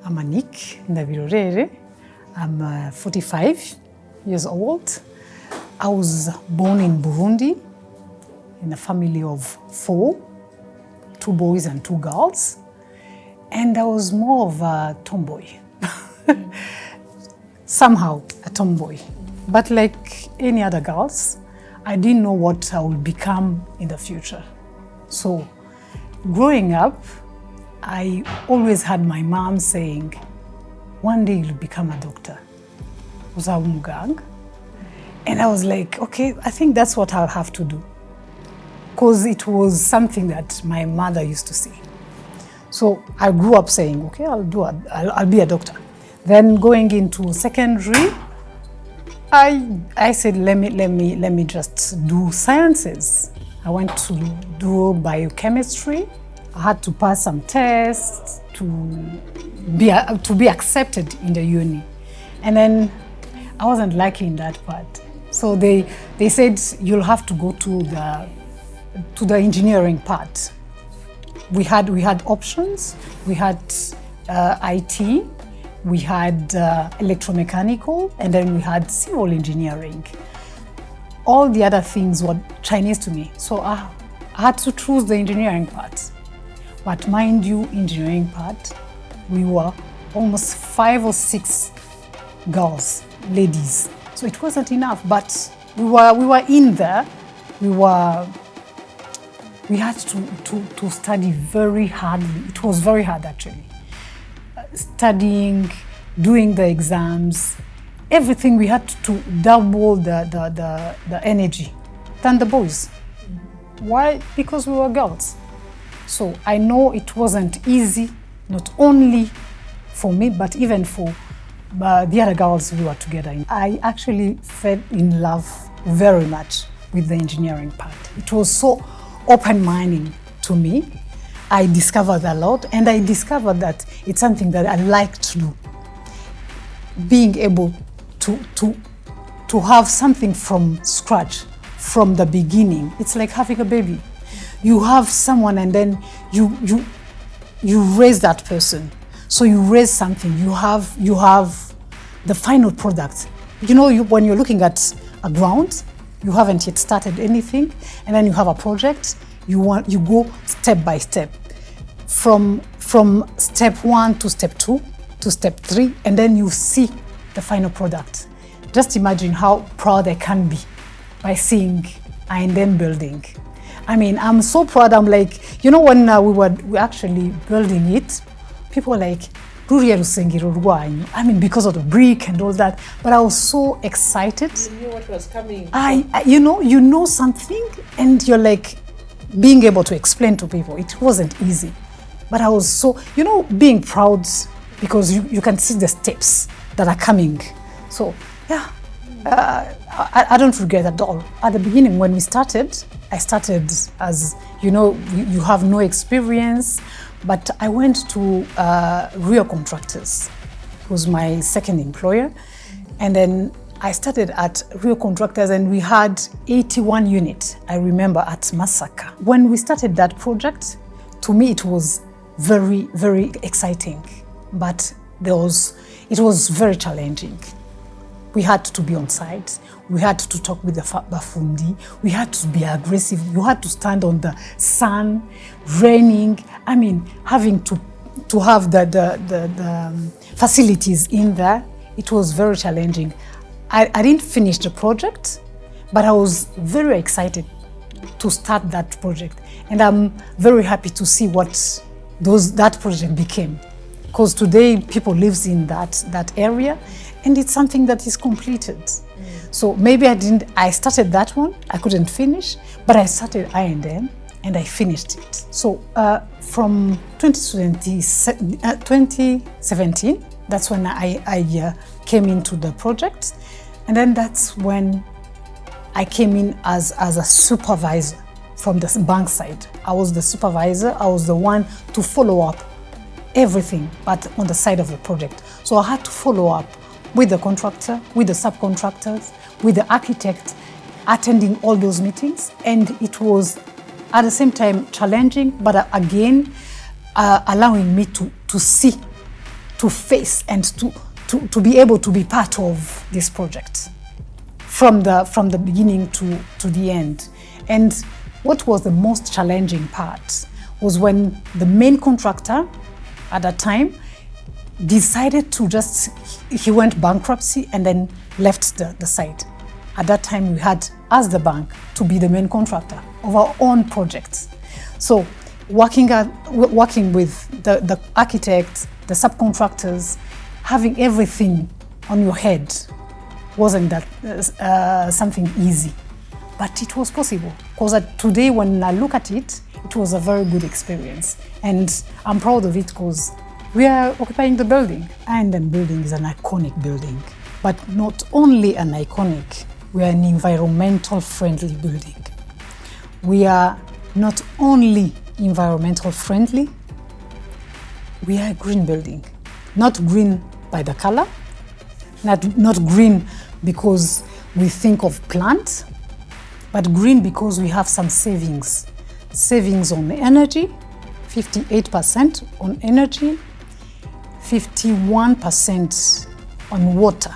I'm Anik Ndabirorere. I'm 45 years old. I was born in Burundi in a family of 4, 2 boys and 2 girls. And I was more of a tomboy. Somehow a tomboy. But like any other girls, I didn't know what I would become in the future. So growing up, I always had my mom saying, one day you'll become a doctor. And I was like, okay, I think that's what I'll have to do. Because it was something that my mother used to say. So I grew up saying, okay, I'll be a doctor. Then going into secondary, I said, let me just do sciences. I went to do biochemistry. I had to pass some tests to be accepted in the uni. And then I wasn't lucky in that part. So they said, you'll have to go to the engineering part. We had options. We had IT, we had electromechanical, and then we had civil engineering. All the other things were Chinese to me. So I had to choose the engineering part. But mind you, engineering part, we were almost 5 or 6 girls, ladies. So it wasn't enough, but we were in there. We had to study very hardly. It was very hard actually. Studying, doing the exams, everything, we had to double the energy than the boys. Why? Because we were girls. So I know it wasn't easy, not only for me, but even for the other girls we were together. I actually fell in love very much with the engineering part. It was so open-minded to me. I discovered a lot, and I discovered that it's something that I like to do. Being able to have something from scratch, from the beginning. It's like having a baby. You have someone and then you raise that person. So you raise something, you have the final product. You know, when you're looking at a ground, you haven't yet started anything, and then you have a project, you go step by step. From step 1 to step 2 to step 3, and then you see the final product. Just imagine how proud I can be by seeing and then building. I mean, I'm so proud. I'm like, you know, when we were actually building it, people were like, I mean, because of the brick and all that, but I was so excited. You knew what was coming. You know something, and you're like, being able to explain to people, it wasn't easy. But I was so, being proud because you can see the steps that are coming. So, yeah, I don't regret at all. At the beginning, when we started, I started as, you have no experience, but I went to Rio Contractors, who's my second employer. And then I started at Rio Contractors, and we had 81 units, I remember, at Masaka. When we started that project, to me it was very, very exciting, but it was very challenging. We had to be on site. We had to talk with the bafundi. We had to be aggressive. You had to stand on the sun, raining. I mean, having to have the facilities in there. It was very challenging. I didn't finish the project, but I was very excited to start that project. And I'm very happy to see what that project became. Because today people live in that area, and it's something that is completed. So maybe I started that one, I couldn't finish, but I started I&M and I finished it. So from 2017, that's when I came into the project. And then that's when I came in as a supervisor from the bank side. I was the supervisor, I was the one to follow up everything, but on the side of the project. So I had to follow up with the contractor, with the subcontractors, with the architect, attending all those meetings. And it was at the same time challenging, but again, allowing me to see to face and to be able to be part of this project from the beginning to the end. And what was the most challenging part was when the main contractor at that time decided to he went bankruptcy and then left the site. At that time, we had, as the bank, to be the main contractor of our own projects. So working with the architects, the subcontractors, having everything on your head wasn't that something easy. But it was possible, because today when I look at it, it was a very good experience. And I'm proud of it because we are occupying the building. And the building is an iconic building. But not only an iconic, we are an environmental friendly building. We are not only environmental friendly, we are a green building. Not green by the color, not green because we think of plants, but green because we have some savings. Savings on energy, 58% on energy, 51% on water.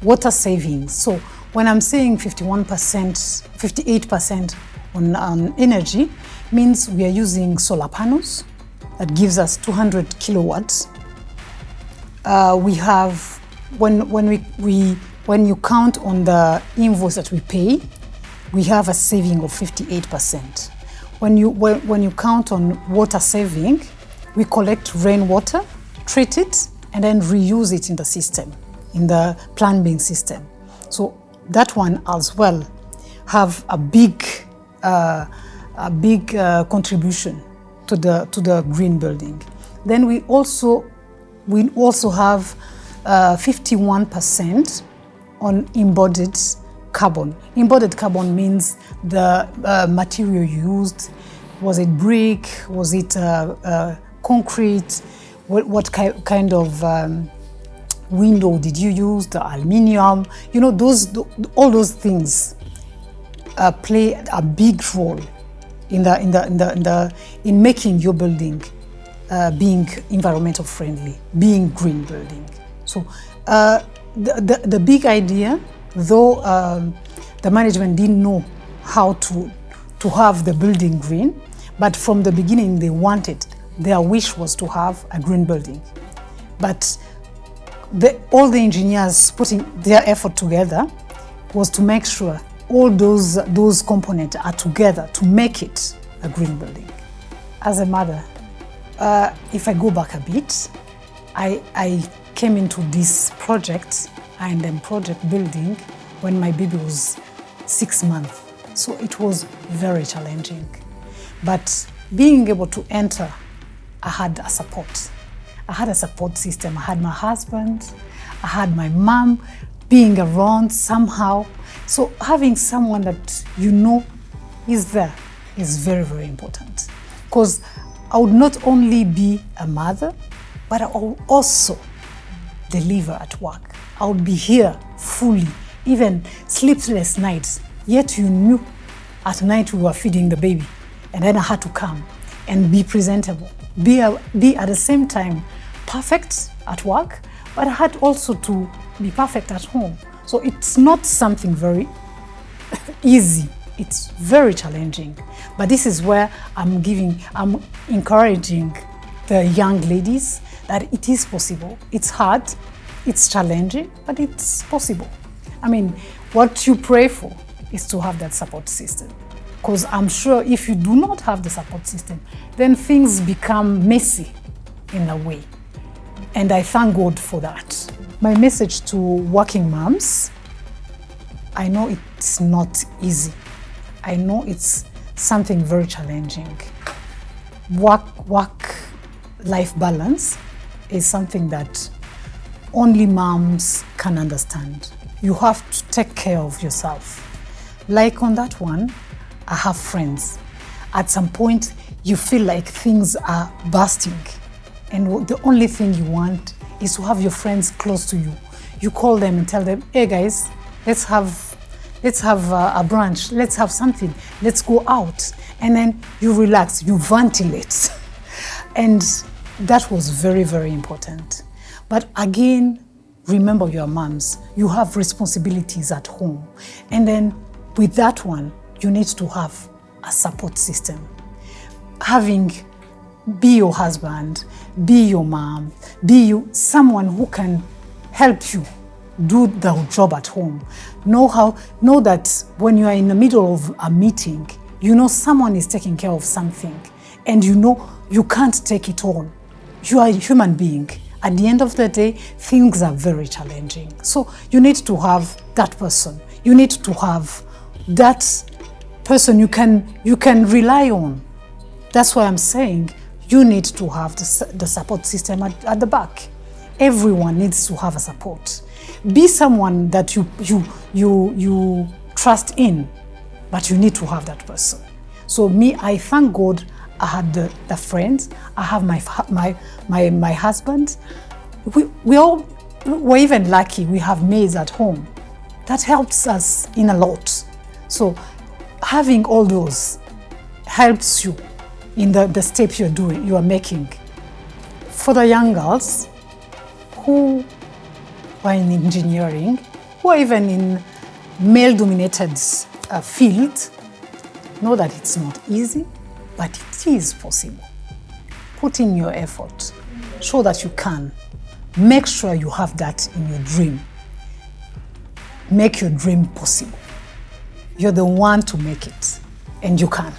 Water savings. So when I'm saying 51%, 58% on energy, means we are using solar panels that gives us 200 kilowatts. We have, when you count on the invoice that we pay, we have a saving of 58%. When you count on water saving, we collect rainwater, treat it, and then reuse it in the system, in the plumbing system. So that one as well have a big contribution to the green building. Then we also have 51% on embodied carbon. Embodied carbon means the material used. Was it brick? Was it concrete? What kind of window did you use? The aluminium? You know, all those things play a big role in making your building being environmental friendly, being green building. So the big idea, though the management didn't know how to have the building green, but from the beginning they wanted, their wish was to have a green building. But all the engineers putting their effort together was to make sure all those components are together to make it a green building. As a mother, if I go back a bit, I came into this project and then project building when my baby was 6 months. So it was very challenging. But being able to enter, I had a support. I had a support system. I had my husband, I had my mom being around somehow. So having someone that you know is there is very, very important. Because I would not only be a mother, but I would also deliver at work. I would be here fully, even sleepless nights. Yet you knew at night we were feeding the baby, and then I had to come and be presentable, be at the same time perfect at work, but I had also to be perfect at home. So it's not something very easy. It's very challenging. But this is where I'm encouraging the young ladies that it is possible. It's hard, it's challenging, but it's possible. I mean, what you pray for is to have that support system. Because I'm sure if you do not have the support system, then things become messy in a way. And I thank God for that. My message to working moms, I know it's not easy. I know it's something very challenging. Work-life balance is something that only moms can understand. You have to take care of yourself. Like on that one, I have friends. At some point, you feel like things are bursting, and the only thing you want is to have your friends close to you. You call them and tell them, hey guys, let's have a brunch, let's have something, let's go out. And then you relax, you ventilate. And that was very, very important. But again, remember your moms. You have responsibilities at home. And then with that one, you need to have a support system. Be your husband, be your mom, someone who can help you do the job at home. Know that when you are in the middle of a meeting, you know someone is taking care of something, and you know you can't take it all. You are a human being. At the end of the day, things are very challenging. So you need to have that person. You need to have that person you can rely on. That's why I'm saying you need to have the support system at the back. Everyone needs to have a support. Be someone that you trust in, but you need to have that person. So me, I thank God I had the friends. I have my husband. We're even lucky we have maids at home. That helps us in a lot. So having all those helps you in the steps you are making. For the young girls who are in engineering, who are even in male-dominated field, know that it's not easy, but it is possible. Put in your effort. Show that you can. Make sure you have that in your dream. Make your dream possible. You're the one to make it, and you can.